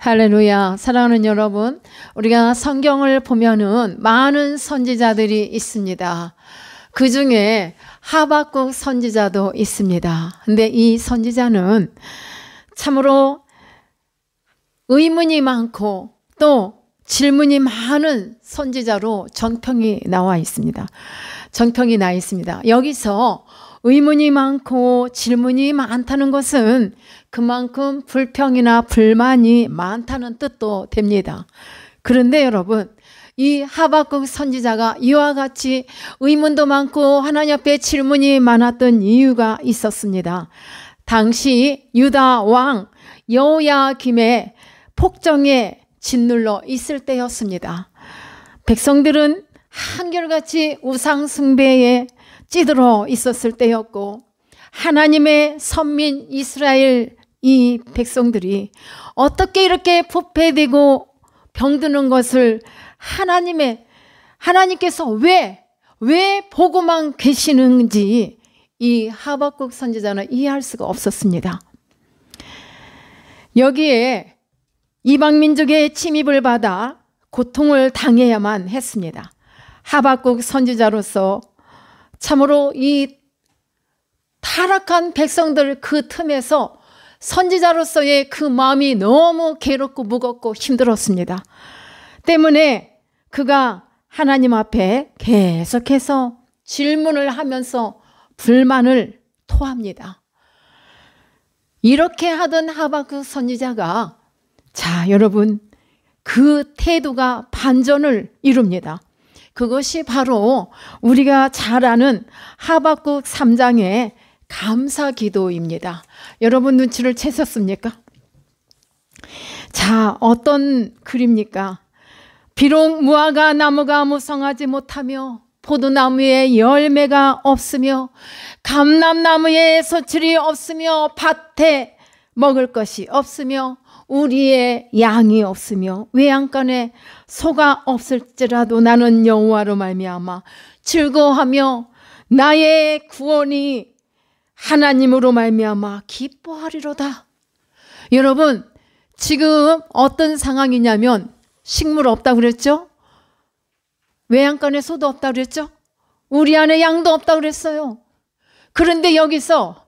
할렐루야. 사랑하는 여러분, 우리가 성경을 보면은 많은 선지자들이 있습니다. 그 중에 하박국 선지자도 있습니다. 근데 이 선지자는 참으로 의문이 많고 또 질문이 많은 선지자로 정평이 나와 있습니다. 정평이 나 있습니다. 여기서 의문이 많고 질문이 많다는 것은 그만큼 불평이나 불만이 많다는 뜻도 됩니다. 그런데 여러분, 이 하박국 선지자가 이와 같이 의문도 많고 하나님 앞에 질문이 많았던 이유가 있었습니다. 당시 유다 왕 여호야김의 폭정에 짓눌러 있을 때였습니다. 백성들은 한결같이 우상 숭배에 찌들어 있었을 때였고, 하나님의 선민 이스라엘 이 백성들이 어떻게 이렇게 부패되고 병드는 것을 하나님께서 왜 보고만 계시는지 이 하박국 선지자는 이해할 수가 없었습니다. 여기에 이방민족의 침입을 받아 고통을 당해야만 했습니다. 하박국 선지자로서 참으로 이 타락한 백성들 그 틈에서 선지자로서의 그 마음이 너무 괴롭고 무겁고 힘들었습니다. 때문에 그가 하나님 앞에 계속해서 질문을 하면서 불만을 토합니다. 이렇게 하던 하박국 선지자가, 자, 여러분, 그 태도가 반전을 이룹니다. 그것이 바로 우리가 잘 아는 하박국 3장의 감사 기도입니다. 여러분 눈치를 채셨습니까? 자, 어떤 글입니까? 비록 무화과 나무가 무성하지 못하며 포도나무에 열매가 없으며 감람나무에 소출이 없으며 밭에 먹을 것이 없으며 우리의 양이 없으며 외양간에 소가 없을지라도 나는 여호와로 말미암아 즐거워하며 나의 구원이 하나님으로 말미암아 기뻐하리로다. 여러분, 지금 어떤 상황이냐면 식물 없다고 그랬죠? 외양간에 소도 없다고 그랬죠? 우리 안에 양도 없다고 그랬어요. 그런데 여기서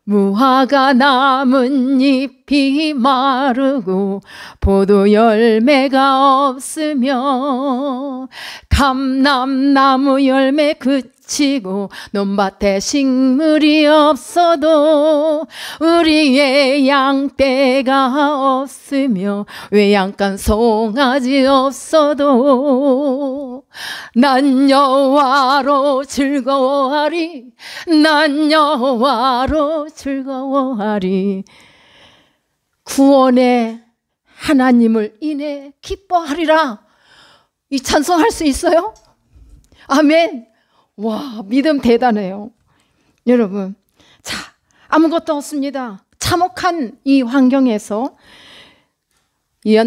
무화과 나뭇잎이 마르고 포도 열매가 없으며 감람나무 열매 그치고 논밭에 식물이 없어도 우리의 양떼가 없으며 외양간 송아지 없어도 난 여호와로 즐거워하리, 난 여호와로 즐거워하리. 구원의 하나님을 인해 기뻐하리라. 이 찬송할 수 있어요? 아멘. 와, 믿음 대단해요. 여러분, 자, 아무것도 없습니다. 참혹한 이 환경에서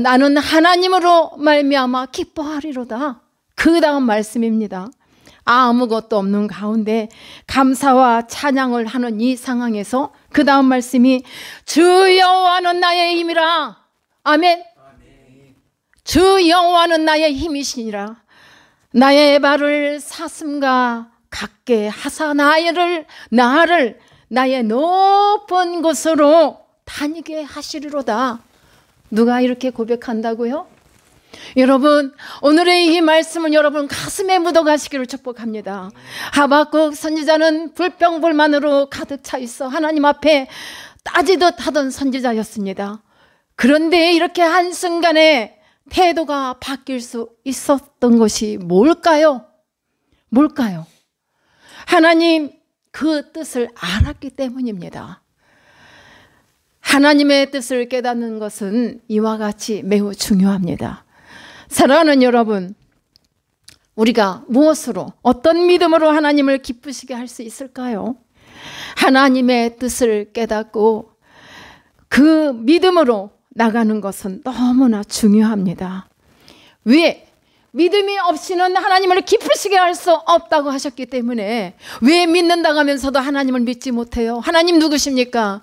나는 하나님으로 말미암아 기뻐하리로다. 그 다음 말씀입니다. 아무것도 없는 가운데 감사와 찬양을 하는 이 상황에서 그 다음 말씀이 주 여호와는 나의 힘이라. 아멘. 주 여호와는 나의 힘이시니라. 나의 발을 사슴과 같게 하사 나를 나의 높은 곳으로 다니게 하시리로다. 누가 이렇게 고백한다고요? 여러분, 오늘의 이 말씀은 여러분 가슴에 묻어가시기를 축복합니다. 하박국 선지자는 불평불만으로 가득 차 있어 하나님 앞에 따지듯 하던 선지자였습니다. 그런데 이렇게 한순간에 태도가 바뀔 수 있었던 것이 뭘까요? 뭘까요? 하나님 그 뜻을 알았기 때문입니다. 하나님의 뜻을 깨닫는 것은 이와 같이 매우 중요합니다. 사랑하는 여러분, 우리가 무엇으로, 어떤 믿음으로 하나님을 기쁘시게 할 수 있을까요? 하나님의 뜻을 깨닫고 그 믿음으로 나가는 것은 너무나 중요합니다. 왜? 믿음이 없이는 하나님을 기쁘시게 할 수 없다고 하셨기 때문에. 왜 믿는다고 하면서도 하나님을 믿지 못해요? 하나님 누구십니까?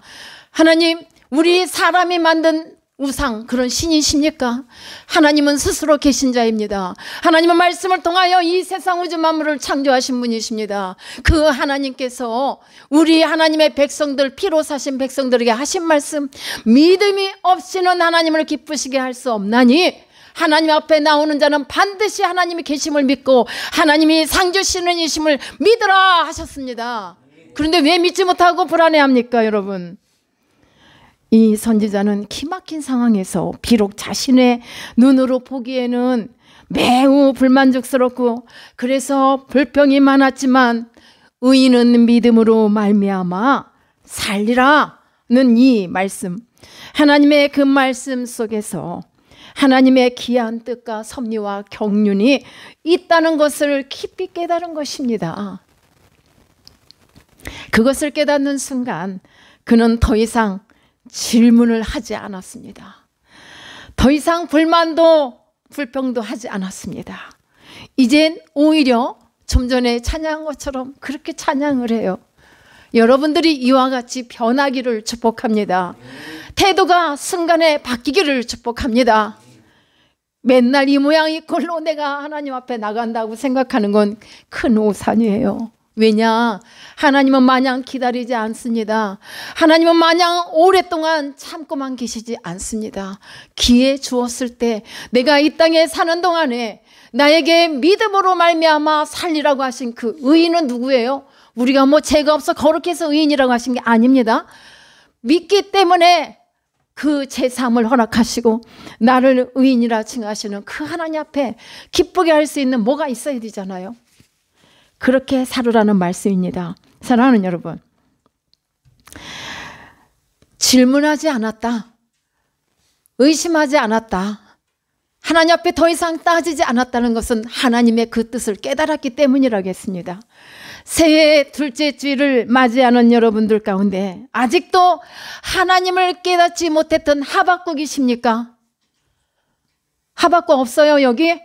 하나님, 우리 사람이 만든 우상 그런 신이십니까? 하나님은 스스로 계신 자입니다. 하나님은 말씀을 통하여 이 세상 우주 만물을 창조하신 분이십니다. 그 하나님께서 우리 하나님의 백성들, 피로 사신 백성들에게 하신 말씀, 믿음이 없이는 하나님을 기쁘시게 할 수 없나니 하나님 앞에 나오는 자는 반드시 하나님이 계심을 믿고 하나님이 상 주시는 이심을 믿으라 하셨습니다. 그런데 왜 믿지 못하고 불안해합니까, 여러분? 이 선지자는 기막힌 상황에서 비록 자신의 눈으로 보기에는 매우 불만족스럽고 그래서 불평이 많았지만 의인은 믿음으로 말미암아 살리라는 이 말씀, 하나님의 그 말씀 속에서 하나님의 귀한 뜻과 섭리와 경륜이 있다는 것을 깊이 깨달은 것입니다. 그것을 깨닫는 순간 그는 더 이상 질문을 하지 않았습니다. 더 이상 불만도 불평도 하지 않았습니다. 이젠 오히려 좀 전에 찬양한 것처럼 그렇게 찬양을 해요. 여러분들이 이와 같이 변하기를 축복합니다. 태도가 순간에 바뀌기를 축복합니다. 맨날 이 모양 이 꼴로 내가 하나님 앞에 나간다고 생각하는 건 큰 오산이에요. 왜냐? 하나님은 마냥 기다리지 않습니다. 하나님은 마냥 오랫동안 참고만 계시지 않습니다. 기회 주었을 때 내가 이 땅에 사는 동안에 나에게 믿음으로 말미암아 살리라고 하신 그 의인은 누구예요? 우리가 뭐 죄가 없어 거룩해 해서 의인이라고 하신 게 아닙니다. 믿기 때문에 그 제사함을 허락하시고 나를 의인이라 칭하시는 그 하나님 앞에 기쁘게 할 수 있는 뭐가 있어야 되잖아요. 그렇게 살으라는 말씀입니다. 사랑하는 여러분, 질문하지 않았다, 의심하지 않았다, 하나님 앞에 더 이상 따지지 않았다는 것은 하나님의 그 뜻을 깨달았기 때문이라겠습니다. 새해 둘째 주일을 맞이하는 여러분들 가운데 아직도 하나님을 깨닫지 못했던 하박국이십니까? 하박국 없어요, 여기?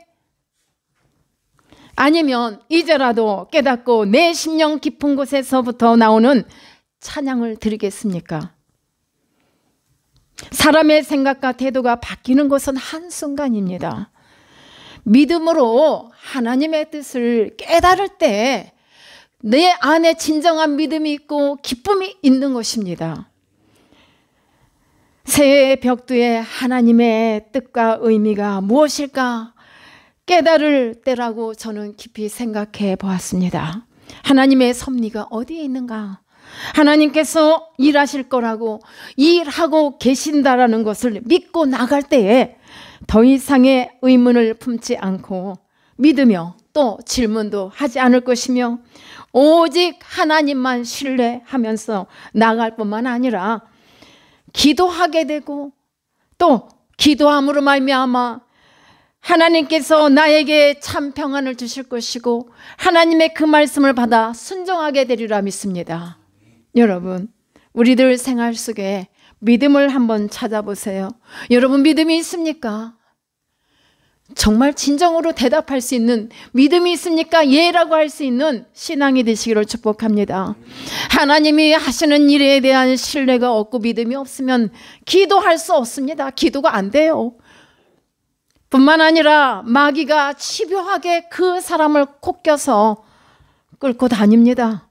아니면 이제라도 깨닫고 내 심령 깊은 곳에서부터 나오는 찬양을 드리겠습니까? 사람의 생각과 태도가 바뀌는 것은 한순간입니다. 믿음으로 하나님의 뜻을 깨달을 때 내 안에 진정한 믿음이 있고 기쁨이 있는 것입니다. 새해의 벽두에 하나님의 뜻과 의미가 무엇일까 깨달을 때라고 저는 깊이 생각해 보았습니다. 하나님의 섭리가 어디에 있는가? 하나님께서 일하실 거라고 일하고 계신다라는 것을 믿고 나갈 때에 더 이상의 의문을 품지 않고 믿으며 또 질문도 하지 않을 것이며 오직 하나님만 신뢰하면서 나갈 뿐만 아니라 기도하게 되고 또 기도함으로 말미암아 하나님께서 나에게 참 평안을 주실 것이고 하나님의 그 말씀을 받아 순종하게 되리라 믿습니다. 여러분, 우리들 생활 속에 믿음을 한번 찾아보세요. 여러분 믿음이 있습니까? 정말 진정으로 대답할 수 있는 믿음이 있습니까? 예라고 할 수 있는 신앙이 되시기를 축복합니다. 하나님이 하시는 일에 대한 신뢰가 없고 믿음이 없으면 기도할 수 없습니다. 기도가 안 돼요. 뿐만 아니라 마귀가 집요하게 그 사람을 콧겨서 끌고 다닙니다.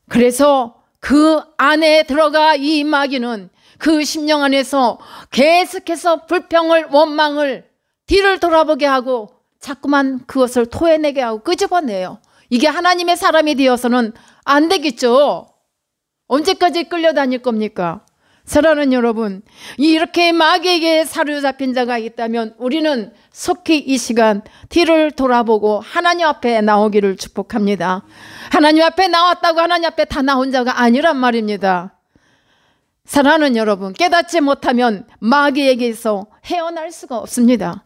그래서 그 안에 들어가 이 마귀는 그 심령 안에서 계속해서 불평을, 원망을, 뒤를 돌아보게 하고 자꾸만 그것을 토해내게 하고 끄집어내요. 이게 하나님의 사람이 되어서는 안 되겠죠. 언제까지 끌려다닐 겁니까? 사랑하는 여러분, 이렇게 마귀에게 사로잡힌 자가 있다면 우리는 속히 이 시간 뒤를 돌아보고 하나님 앞에 나오기를 축복합니다. 하나님 앞에 나왔다고 하나님 앞에 다 나온 자가 아니란 말입니다. 사랑하는 여러분, 깨닫지 못하면 마귀에게서 헤어날 수가 없습니다.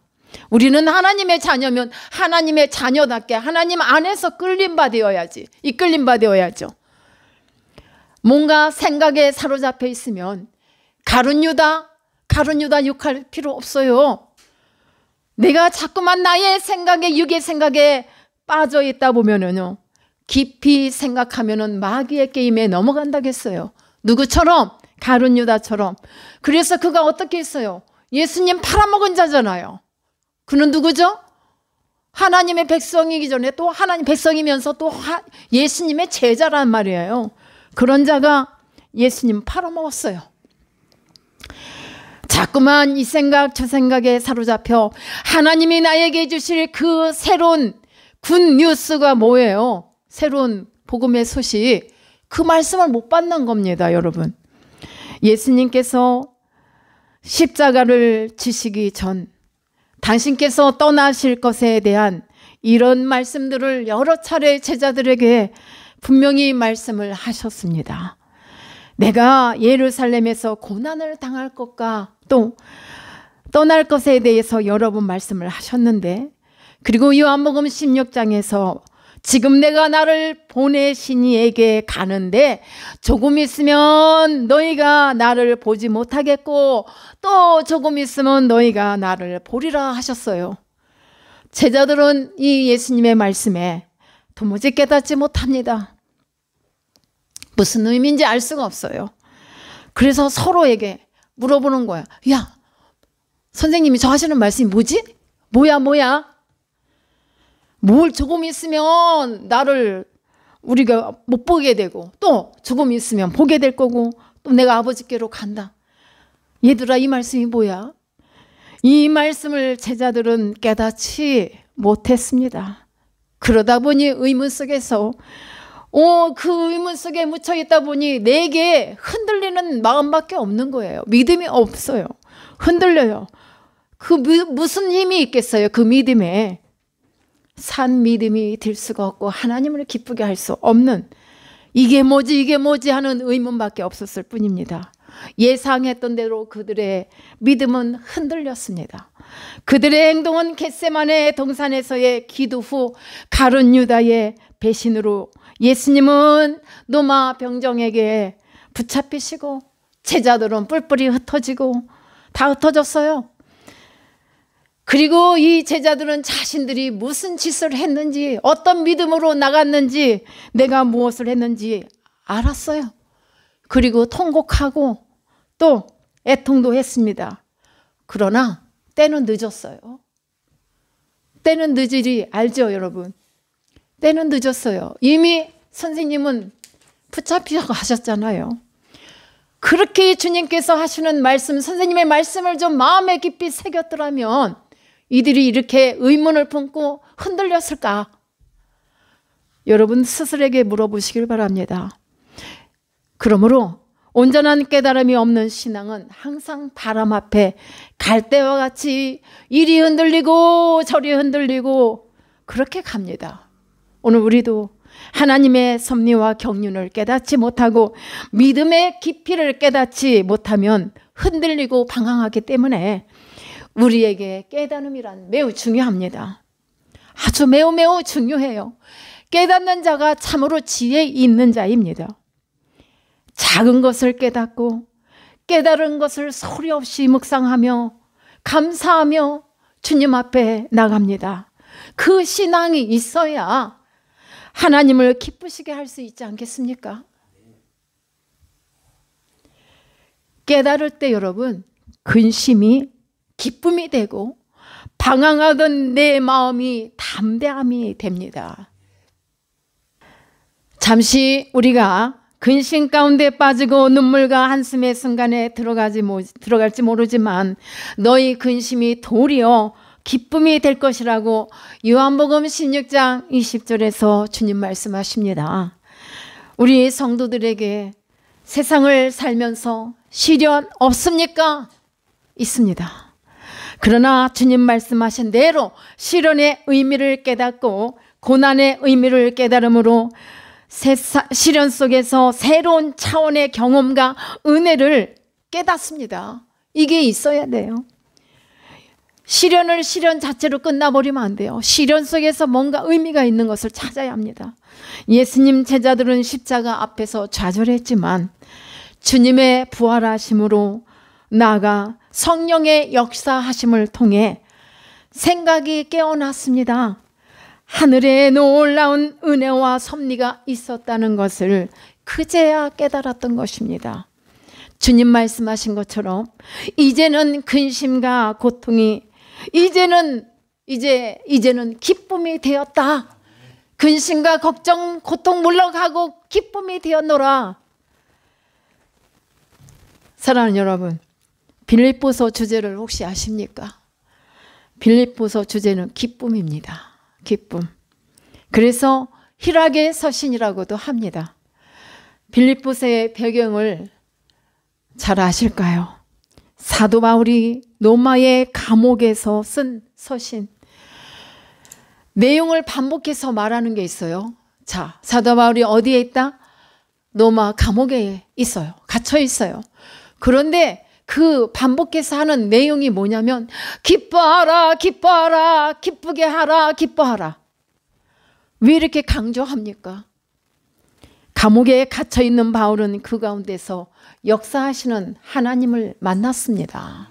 우리는 하나님의 자녀면 하나님의 자녀답게 하나님 안에서 끌림받아야지. 이끌림받아야죠. 뭔가 생각에 사로잡혀 있으면 가룟 유다 욕할 필요 없어요. 내가 자꾸만 나의 생각에, 육의 생각에 빠져 있다 보면은요, 깊이 생각하면은 마귀의 게임에 넘어간다겠어요. 누구처럼? 가룟 유다처럼. 그래서 그가 어떻게 했어요? 예수님 팔아먹은 자잖아요. 그는 누구죠? 하나님의 백성이기 전에 또 하나님 백성이면서 또 예수님의 제자란 말이에요. 그런 자가 예수님 팔아먹었어요. 자꾸만 이 생각 저 생각에 사로잡혀 하나님이 나에게 주실 그 새로운 굿 뉴스가 뭐예요? 새로운 복음의 소식, 그 말씀을 못 받는 겁니다, 여러분. 예수님께서 십자가를 지시기 전 당신께서 떠나실 것에 대한 이런 말씀들을 여러 차례 제자들에게 분명히 말씀을 하셨습니다. 내가 예루살렘에서 고난을 당할 것과 또 떠날 것에 대해서 여러 번 말씀을 하셨는데, 그리고 요한복음 16장에서 지금 내가 나를 보내신 이에게 가는데 조금 있으면 너희가 나를 보지 못하겠고 또 조금 있으면 너희가 나를 보리라 하셨어요. 제자들은 이 예수님의 말씀에 도무지 깨닫지 못합니다. 무슨 의미인지 알 수가 없어요. 그래서 서로에게 물어보는 거야. 야, 선생님이 저 하시는 말씀이 뭐지? 뭐야? 뭘 조금 있으면 나를 우리가 못 보게 되고 또 조금 있으면 보게 될 거고 또 내가 아버지께로 간다. 얘들아, 이 말씀이 뭐야? 이 말씀을 제자들은 깨닫지 못했습니다. 그러다 보니 의문 속에서 그 의문 속에 묻혀 있다 보니 내게 흔들리는 마음밖에 없는 거예요. 믿음이 없어요. 흔들려요. 그 무슨 힘이 있겠어요? 그 믿음에. 산 믿음이 들 수가 없고 하나님을 기쁘게 할 수 없는, 이게 뭐지 하는 의문밖에 없었을 뿐입니다. 예상했던 대로 그들의 믿음은 흔들렸습니다. 그들의 행동은 겟세마네 동산에서의 기도 후 가룟 유다의 배신으로 예수님은 노마 병정에게 붙잡히시고 제자들은 뿔뿔이 흩어지고 다 흩어졌어요. 그리고 이 제자들은 자신들이 무슨 짓을 했는지, 어떤 믿음으로 나갔는지, 내가 무엇을 했는지 알았어요. 그리고 통곡하고 또 애통도 했습니다. 그러나 때는 늦었어요. 때는 늦으리 알죠, 여러분? 때는 늦었어요. 이미 선생님은 붙잡히라고 하셨잖아요. 그렇게 주님께서 하시는 말씀, 선생님의 말씀을 좀 마음에 깊이 새겼더라면 이들이 이렇게 의문을 품고 흔들렸을까? 여러분 스스로에게 물어보시길 바랍니다. 그러므로 온전한 깨달음이 없는 신앙은 항상 바람 앞에 갈대와 같이 이리 흔들리고 저리 흔들리고 그렇게 갑니다. 오늘 우리도 하나님의 섭리와 경륜을 깨닫지 못하고 믿음의 깊이를 깨닫지 못하면 흔들리고 방황하기 때문에 우리에게 깨달음이란 매우 중요합니다. 아주 매우 중요해요. 깨닫는 자가 참으로 지혜 있는 자입니다. 작은 것을 깨닫고 깨달은 것을 소리 없이 묵상하며 감사하며 주님 앞에 나갑니다. 그 신앙이 있어야 하나님을 기쁘시게 할 수 있지 않겠습니까? 깨달을 때 여러분 근심이 기쁨이 되고 방황하던 내 마음이 담대함이 됩니다. 잠시 우리가 근심 가운데 빠지고 눈물과 한숨의 순간에 들어갈지 모르지만 너희 근심이 도리어 기쁨이 될 것이라고 요한복음 16장 20절에서 주님 말씀하십니다. 우리 성도들에게 세상을 살면서 시련 없습니까? 있습니다. 그러나 주님 말씀하신 대로 시련의 의미를 깨닫고 고난의 의미를 깨달음으로 시련 속에서 새로운 차원의 경험과 은혜를 깨닫습니다. 이게 있어야 돼요. 시련을 시련 자체로 끝나버리면 안 돼요. 시련 속에서 뭔가 의미가 있는 것을 찾아야 합니다. 예수님 제자들은 십자가 앞에서 좌절했지만 주님의 부활하심으로 나아가 성령의 역사하심을 통해 생각이 깨어났습니다. 하늘에 놀라운 은혜와 섭리가 있었다는 것을 그제야 깨달았던 것입니다. 주님 말씀하신 것처럼 이제는 근심과 고통이 이제는 기쁨이 되었다. 근심과 걱정, 고통 물러가고 기쁨이 되었노라. 사랑하는 여러분, 빌립보서 주제를 혹시 아십니까? 빌립보서 주제는 기쁨입니다. 기쁨. 그래서 희락의 서신이라고도 합니다. 빌립보서의 배경을 잘 아실까요? 사도 바울이 로마의 감옥에서 쓴 서신. 내용을 반복해서 말하는 게 있어요. 자, 사도 바울이 어디에 있다? 로마 감옥에 있어요. 갇혀 있어요. 그런데 그 반복해서 하는 내용이 뭐냐면 기뻐하라, 기뻐하라, 기쁘게 하라, 기뻐하라. 왜 이렇게 강조합니까? 감옥에 갇혀 있는 바울은 그 가운데서 역사하시는 하나님을 만났습니다.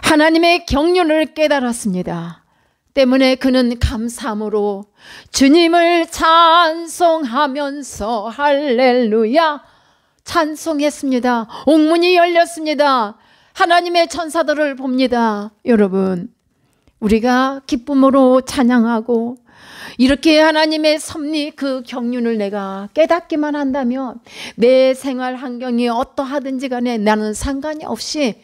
하나님의 경륜을 깨달았습니다. 때문에 그는 감사함으로 주님을 찬송하면서 할렐루야 찬송했습니다. 옥문이 열렸습니다. 하나님의 천사들을 봅니다. 여러분, 우리가 기쁨으로 찬양하고 이렇게 하나님의 섭리 그 경륜을 내가 깨닫기만 한다면 내 생활 환경이 어떠하든지 간에 나는 상관이 없이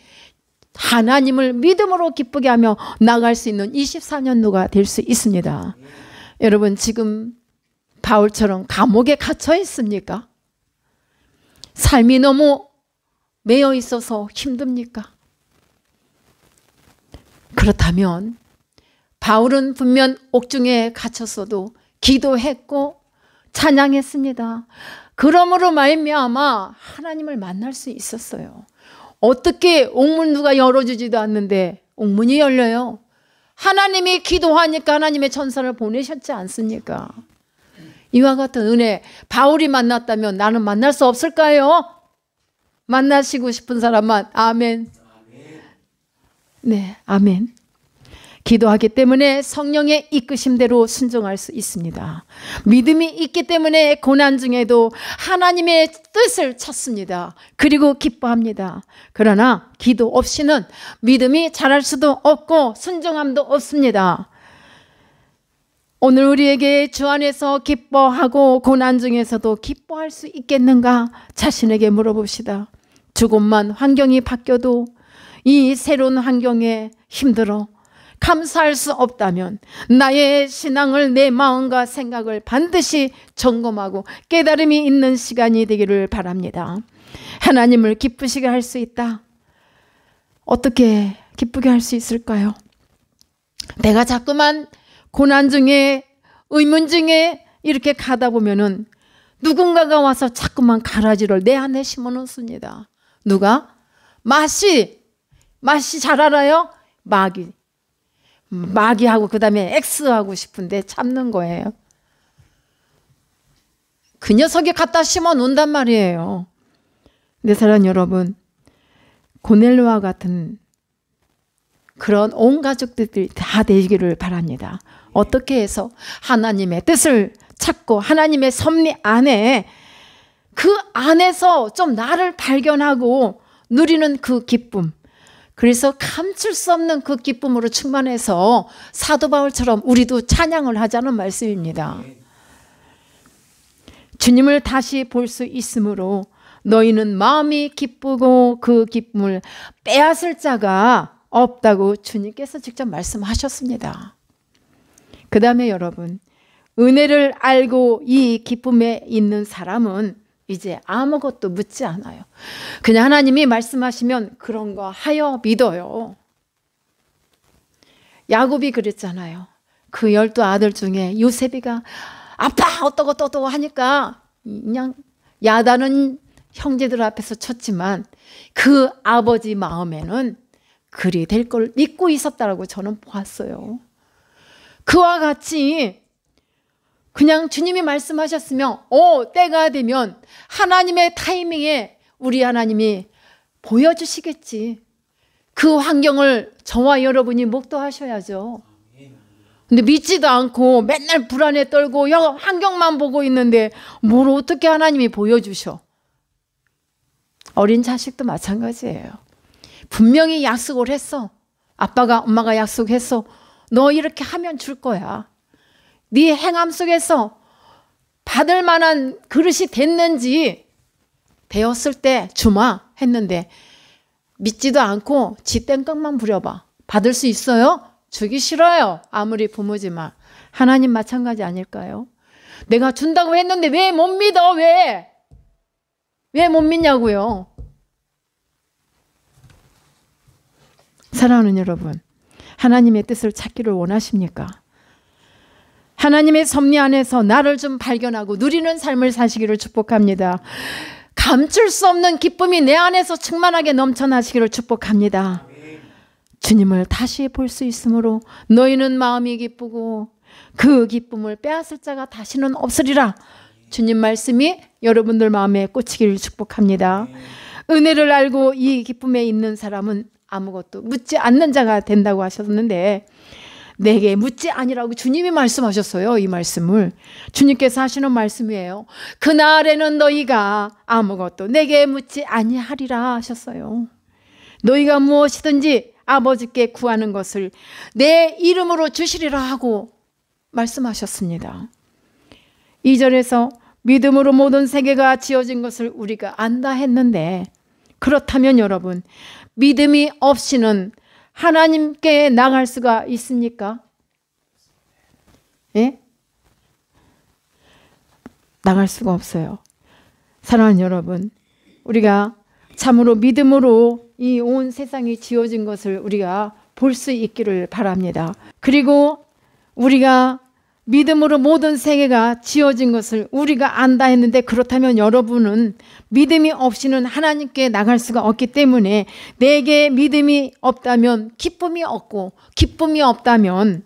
하나님을 믿음으로 기쁘게 하며 나갈 수 있는 24년도가 될 수 있습니다. 여러분, 지금 바울처럼 감옥에 갇혀 있습니까? 삶이 너무 매여 있어서 힘듭니까? 그렇다면 바울은 분명 옥중에 갇혔어도 기도했고 찬양했습니다. 그러므로 말미암아 하나님을 만날 수 있었어요. 어떻게 옥문 누가 열어주지도 않는데 옥문이 열려요? 하나님이 기도하니까 하나님의 천사를 보내셨지 않습니까? 이와 같은 은혜 바울이 만났다면 나는 만날 수 없을까요? 만나시고 싶은 사람만 아멘. 네, 아멘. 기도하기 때문에 성령의 이끄심대로 순종할 수 있습니다. 믿음이 있기 때문에 고난 중에도 하나님의 뜻을 찾습니다. 그리고 기뻐합니다. 그러나 기도 없이는 믿음이 자랄 수도 없고 순종함도 없습니다. 오늘 우리에게 주 안에서 기뻐하고 고난 중에서도 기뻐할 수 있겠는가 자신에게 물어봅시다. 조금만 환경이 바뀌어도 이 새로운 환경에 힘들어 감사할 수 없다면 나의 신앙을 내 마음과 생각을 반드시 점검하고 깨달음이 있는 시간이 되기를 바랍니다. 하나님을 기쁘시게 할 수 있다. 어떻게 기쁘게 할 수 있을까요? 내가 자꾸만 고난 중에 의문 중에 이렇게 가다 보면은 누군가가 와서 자꾸만 가라지를 내 안에 심어 놓습니다. 누가? 마씨 잘 알아요? 마귀하고 그 다음에 X하고 싶은데 참는 거예요. 그 녀석이 갖다 심어 놓는단 말이에요. 내 사랑 여러분, 고넬료와 같은 그런 온 가족들이 다 되기를 바랍니다. 어떻게 해서 하나님의 뜻을 찾고 하나님의 섭리 안에 그 안에서 좀 나를 발견하고 누리는 그 기쁨, 그래서 감출 수 없는 그 기쁨으로 충만해서 사도 바울처럼 우리도 찬양을 하자는 말씀입니다. 주님을 다시 볼 수 있으므로 너희는 마음이 기쁘고 그 기쁨을 빼앗을 자가 없다고 주님께서 직접 말씀하셨습니다. 그 다음에 여러분, 은혜를 알고 이 기쁨에 있는 사람은 이제 아무것도 묻지 않아요. 그냥 하나님이 말씀하시면 그런 거 하여 믿어요. 야곱이 그랬잖아요. 그 12 아들 중에 요셉이가 아빠 어떠고 하니까 그냥 야단은 형제들 앞에서 쳤지만 그 아버지 마음에는 그리 될 걸 믿고 있었다라고 저는 보았어요. 그와 같이 그냥 주님이 말씀하셨으면 때가 되면 하나님의 타이밍에 우리 하나님이 보여주시겠지. 그 환경을 저와 여러분이 목도하셔야죠. 근데 믿지도 않고 맨날 불안에 떨고 환경만 보고 있는데 뭘 어떻게 하나님이 보여주셔? 어린 자식도 마찬가지예요. 분명히 약속을 했어. 아빠가 엄마가 약속했어. 너 이렇게 하면 줄 거야. 네 행함 속에서 받을 만한 그릇이 됐는지 되었을 때 주마 했는데 믿지도 않고 지 땡깡만 부려봐. 받을 수 있어요? 주기 싫어요. 아무리 부모지만. 하나님 마찬가지 아닐까요? 내가 준다고 했는데 왜 못 믿어? 왜? 왜 못 믿냐고요? 사랑하는 여러분, 하나님의 뜻을 찾기를 원하십니까? 하나님의 섭리 안에서 나를 좀 발견하고 누리는 삶을 사시기를 축복합니다. 감출 수 없는 기쁨이 내 안에서 충만하게 넘쳐나시기를 축복합니다. 주님을 다시 볼 수 있으므로 너희는 마음이 기쁘고 그 기쁨을 빼앗을 자가 다시는 없으리라. 주님 말씀이 여러분들 마음에 꽂히기를 축복합니다. 은혜를 알고 이 기쁨에 있는 사람은 아무것도 묻지 않는 자가 된다고 하셨는데 내게 묻지 아니라고 주님이 말씀하셨어요. 이 말씀을 주님께서 하시는 말씀이에요. 그날에는 너희가 아무것도 내게 묻지 아니하리라 하셨어요. 너희가 무엇이든지 아버지께 구하는 것을 내 이름으로 주시리라 하고 말씀하셨습니다. 2절에서 믿음으로 모든 세계가 지어진 것을 우리가 안다 했는데 그렇다면 여러분 믿음이 없이는 하나님께 나갈 수가 있습니까? 예? 나갈 수가 없어요. 사랑하는 여러분, 우리가 참으로 믿음으로 이 온 세상이 지어진 것을 우리가 볼 수 있기를 바랍니다. 그리고 우리가 믿음으로 모든 세계가 지어진 것을 우리가 안다 했는데 그렇다면 여러분은 믿음이 없이는 하나님께 나갈 수가 없기 때문에 내게 믿음이 없다면 기쁨이 없고 기쁨이 없다면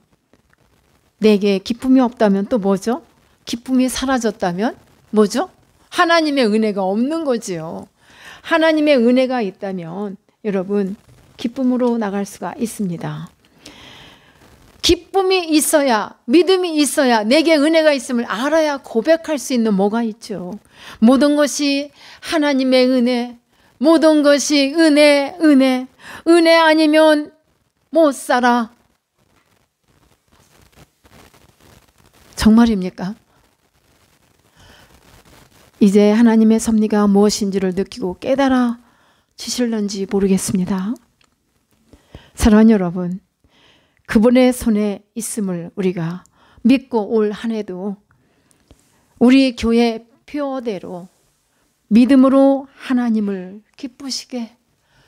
내게 기쁨이 없다면 또 뭐죠? 기쁨이 사라졌다면 뭐죠? 하나님의 은혜가 없는 거지요. 하나님의 은혜가 있다면 여러분 기쁨으로 나갈 수가 있습니다. 기쁨이 있어야 믿음이 있어야 내게 은혜가 있음을 알아야 고백할 수 있는 뭐가 있죠. 모든 것이 하나님의 은혜, 모든 것이 은혜 아니면 못 살아. 정말입니까? 이제 하나님의 섭리가 무엇인지를 느끼고 깨달아지실런지 모르겠습니다. 사랑하는 여러분, 그분의 손에 있음을 우리가 믿고 올 한 해도 우리 교회 표어대로 믿음으로 하나님을 기쁘시게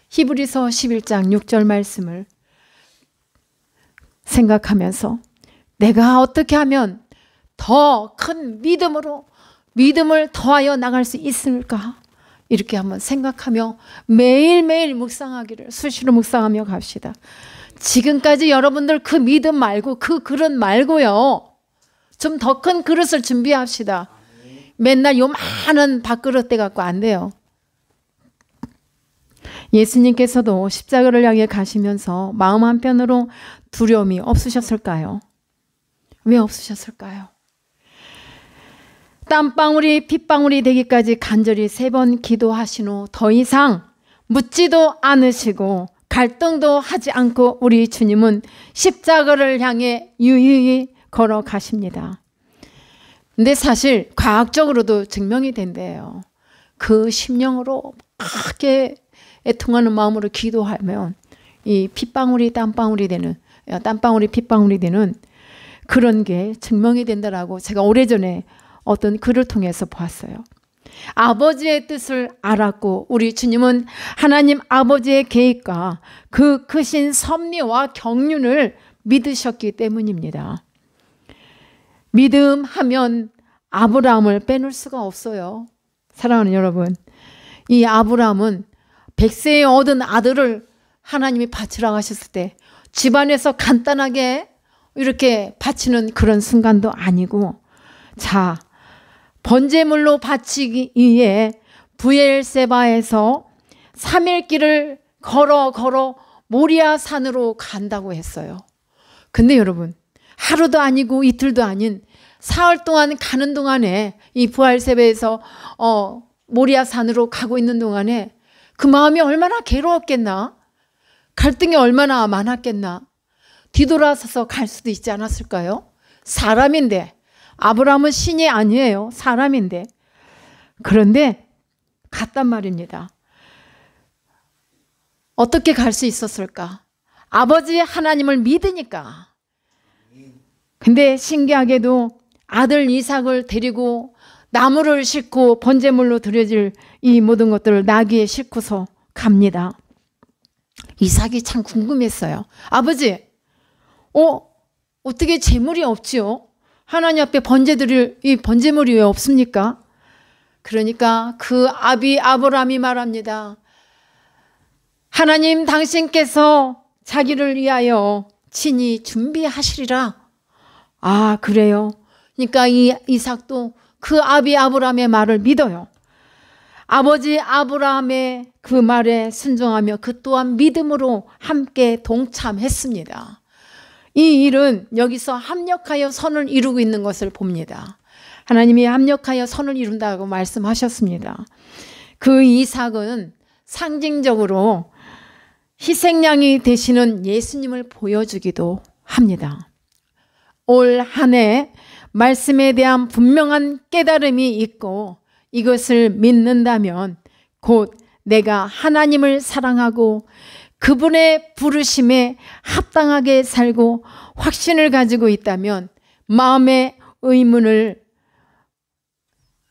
히브리서 11장 6절 말씀을 생각하면서 내가 어떻게 하면 더 큰 믿음을 더하여 나갈 수 있을까? 이렇게 한번 생각하며 매일매일 묵상하기를 수시로 묵상하며 갑시다. 지금까지 여러분들 그 믿음 말고 그 그릇 말고요. 좀 더 큰 그릇을 준비합시다. 맨날 요만한 밥그릇 돼 갖고 안 돼요. 예수님께서도 십자가를 향해 가시면서 마음 한편으로 두려움이 없으셨을까요? 왜 없으셨을까요? 땀방울이 핏방울이 되기까지 간절히 3번 기도하신 후 더 이상 묻지도 않으시고 갈등도 하지 않고 우리 주님은 십자가를 향해 유유히 걸어가십니다. 근데 사실 과학적으로도 증명이 된대요. 그 심령으로 크게 애통하는 마음으로 기도하면 이 핏방울이 땀방울이 되는, 땀방울이 핏방울이 되는 그런 게 증명이 된다라고 제가 오래전에 어떤 글을 통해서 보았어요. 아버지의 뜻을 알았고 우리 주님은 하나님 아버지의 계획과 그 크신 섭리와 경륜을 믿으셨기 때문입니다. 믿음하면 아브라함을 빼놓을 수가 없어요. 사랑하는 여러분, 이 아브라함은 100세에 얻은 아들을 하나님이 바치라고 하셨을 때 집안에서 간단하게 이렇게 바치는 그런 순간도 아니고, 자, 번제물로 바치기 위해 브엘세바에서 3일 길을 걸어 모리아 산으로 간다고 했어요. 근데 여러분, 하루도 아니고 이틀도 아닌 사흘 동안 가는 동안에 이 브엘세바에서 모리아 산으로 가고 있는 동안에 그 마음이 얼마나 괴로웠겠나? 갈등이 얼마나 많았겠나? 뒤돌아서서 갈 수도 있지 않았을까요? 사람인데, 아브라함은 신이 아니에요. 사람인데. 그런데 갔단 말입니다. 어떻게 갈 수 있었을까? 아버지 하나님을 믿으니까. 근데 신기하게도 아들 이삭을 데리고 나무를 싣고 번제물로 드려질 이 모든 것들을 나귀에 싣고서 갑니다. 이삭이 참 궁금했어요. 아버지, 어떻게 제물이 없지요? 하나님 앞에 번제 드릴 이 번제물이 왜 없습니까? 그러니까 그 아비 아브라함이 말합니다. 하나님 당신께서 자기를 위하여 친히 준비하시리라. 아, 그래요? 그러니까 이 이삭도 그 아비 아브라함의 말을 믿어요. 아버지 아브라함의 그 말에 순종하며 그 또한 믿음으로 함께 동참했습니다. 이 일은 여기서 합력하여 선을 이루고 있는 것을 봅니다. 하나님이 합력하여 선을 이룬다고 말씀하셨습니다. 그 이삭은 상징적으로 희생양이 되시는 예수님을 보여주기도 합니다. 올 한 해 말씀에 대한 분명한 깨달음이 있고 이것을 믿는다면 곧 내가 하나님을 사랑하고 그분의 부르심에 합당하게 살고 확신을 가지고 있다면 마음의 의문을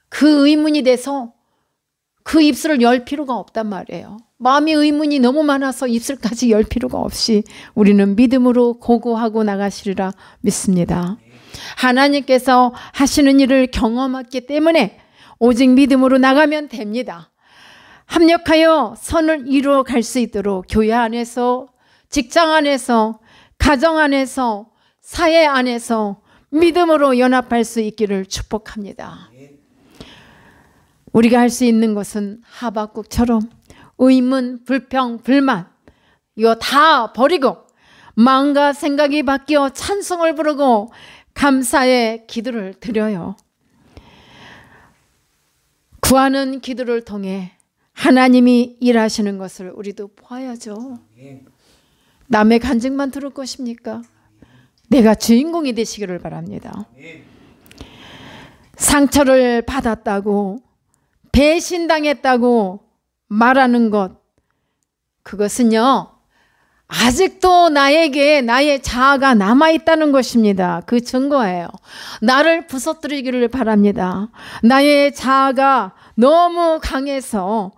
그 의문이 돼서 그 입술을 열 필요가 없단 말이에요. 마음의 의문이 너무 많아서 입술까지 열 필요가 없이 우리는 믿음으로 고고하고 나가시리라 믿습니다. 하나님께서 하시는 일을 경험했기 때문에 오직 믿음으로 나가면 됩니다. 합력하여 선을 이루어 갈 수 있도록 교회 안에서, 직장 안에서, 가정 안에서, 사회 안에서 믿음으로 연합할 수 있기를 축복합니다. 우리가 할 수 있는 것은 하박국처럼 의문, 불평, 불만 이거 다 버리고 마음과 생각이 바뀌어 찬송을 부르고 감사의 기도를 드려요. 구하는 기도를 통해 하나님이 일하시는 것을 우리도 보아야죠. 남의 간증만 들을 것입니까? 내가 주인공이 되시기를 바랍니다. 상처를 받았다고 배신당했다고 말하는 것, 그것은요 아직도 나에게 나의 자아가 남아있다는 것입니다. 그 증거예요. 나를 부서뜨리기를 바랍니다. 나의 자아가 너무 강해서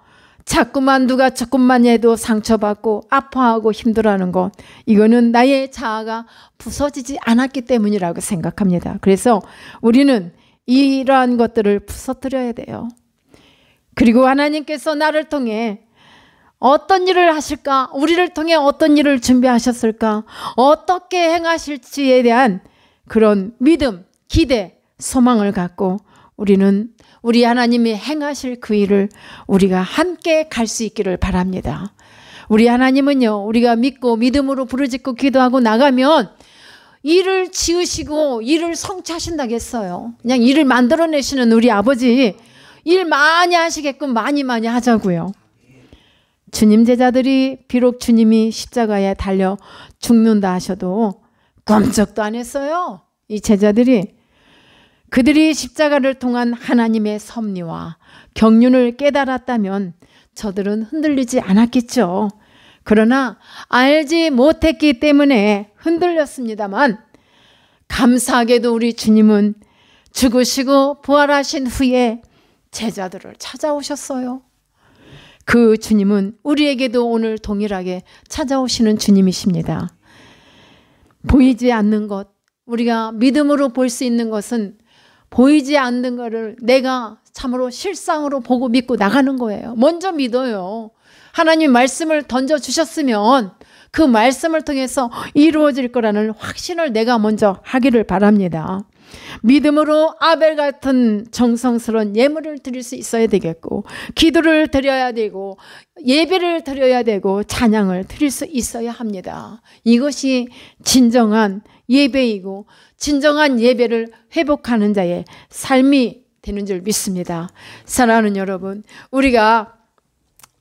자꾸만 누가 조금만 해도 상처받고 아파하고 힘들어하는 것, 이거는 나의 자아가 부서지지 않았기 때문이라고 생각합니다. 그래서 우리는 이러한 것들을 부서뜨려야 돼요. 그리고 하나님께서 나를 통해 어떤 일을 하실까? 우리를 통해 어떤 일을 준비하셨을까? 어떻게 행하실지에 대한 그런 믿음, 기대, 소망을 갖고 우리는 우리 하나님이 행하실 그 일을 우리가 함께 갈 수 있기를 바랍니다. 우리 하나님은요, 우리가 믿고 믿음으로 부르짖고 기도하고 나가면 일을 지으시고 일을 성취하신다고 했어요. 그냥 일을 만들어내시는 우리 아버지, 일 많이 하시게끔 많이 하자고요. 주님 제자들이 비록 주님이 십자가에 달려 죽는다 하셔도 꼼짝도 안 했어요. 이 제자들이. 그들이 십자가를 통한 하나님의 섭리와 경륜을 깨달았다면 저들은 흔들리지 않았겠죠. 그러나 알지 못했기 때문에 흔들렸습니다만 감사하게도 우리 주님은 죽으시고 부활하신 후에 제자들을 찾아오셨어요. 그 주님은 우리에게도 오늘 동일하게 찾아오시는 주님이십니다. 보이지 않는 것, 우리가 믿음으로 볼 수 있는 것은 보이지 않는 것을 내가 참으로 실상으로 보고 믿고 나가는 거예요. 먼저 믿어요. 하나님 말씀을 던져주셨으면 그 말씀을 통해서 이루어질 거라는 확신을 내가 먼저 하기를 바랍니다. 믿음으로 아벨 같은 정성스러운 예물을 드릴 수 있어야 되겠고, 기도를 드려야 되고, 예배를 드려야 되고, 찬양을 드릴 수 있어야 합니다. 이것이 진정한 예배이고 진정한 예배를 회복하는 자의 삶이 되는 줄 믿습니다. 사랑하는 여러분, 우리가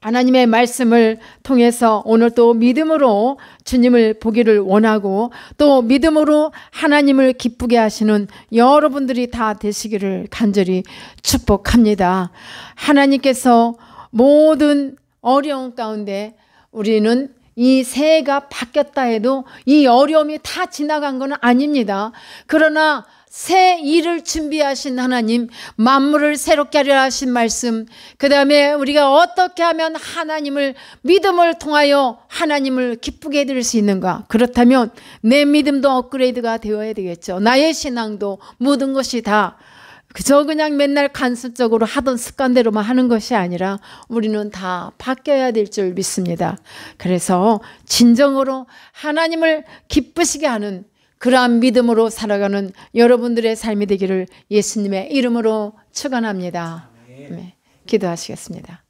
하나님의 말씀을 통해서 오늘 또 믿음으로 주님을 보기를 원하고 또 믿음으로 하나님을 기쁘게 하시는 여러분들이 다 되시기를 간절히 축복합니다. 하나님께서 모든 어려움 가운데 우리는 이 새해가 바뀌었다 해도 이 어려움이 다 지나간 건 아닙니다. 그러나 새 일을 준비하신 하나님, 만물을 새롭게 하려 하신 말씀, 그 다음에 우리가 어떻게 하면 하나님을 믿음을 통하여 하나님을 기쁘게 해드릴 수 있는가? 그렇다면 내 믿음도 업그레이드가 되어야 되겠죠. 나의 신앙도 모든 것이 다 그저 그냥 맨날 간섭적으로 하던 습관대로만 하는 것이 아니라 우리는 다 바뀌어야 될 줄 믿습니다. 그래서 진정으로 하나님을 기쁘시게 하는 그러한 믿음으로 살아가는 여러분들의 삶이 되기를 예수님의 이름으로 축원합니다. 네, 기도하시겠습니다.